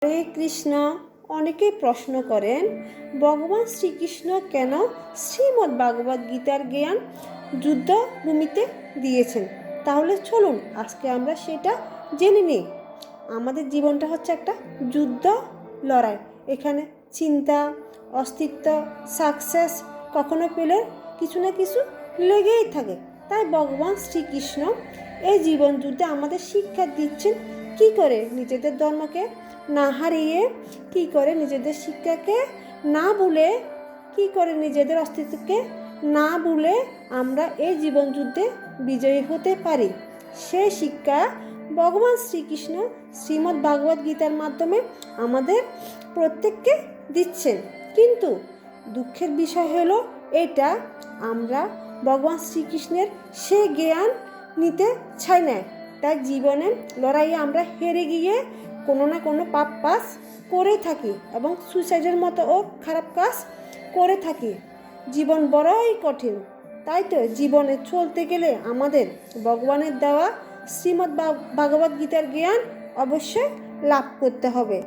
হরে কৃষ্ণ। অনেকেই প্রশ্ন করেন ভগবান শ্রীকৃষ্ণ কেন শ্রীমদ্ ভাগবত গীতার জ্ঞান যুদ্ধভূমিতে দিয়েছেন। তাহলে চলুন আজকে আমরা সেটা জেনে নিই। আমাদের জীবনটা হচ্ছে একটা যুদ্ধ লড়াই। এখানে চিন্তা, অস্তিত্ব, সাকসেস কখনো পেলে কিছু না কিছু লেগেই থাকে। তাই ভগবান শ্রীকৃষ্ণ এই জীবন যুদ্ধে আমাদের শিক্ষা দিচ্ছেন কি করে নিজেদের ধর্মকে না হারিয়ে, কি করে নিজেদের শিক্ষাকে না ভুলে, কি করে নিজেদের অস্তিত্বকে না ভুলে আমরা এই জীবন যুদ্ধে বিজয়ী হতে পারি। সেই শিক্ষা ভগবান শ্রীকৃষ্ণ শ্রীমদ্ ভাগবত গীতার মাধ্যমে আমাদের প্রত্যেককে দিচ্ছেন। কিন্তু দুঃখের বিষয় হলো এটা, আমরা ভগবান শ্রীকৃষ্ণের সেই জ্ঞান নিতে চাই না। তাই জীবনে লড়াইয়ে আমরা হেরে গিয়ে কোনো না কোনো পাপ কাজ করে থাকি এবং সুইসাইডের মতো ও খারাপ কাজ করে থাকি। জীবন বড়ই কঠিন। তাই তো জীবনে চলতে গেলে আমাদের ভগবানের দেওয়া শ্রীমদ্ ভাগবত গীতার জ্ঞান অবশ্যই লাভ করতে হবে।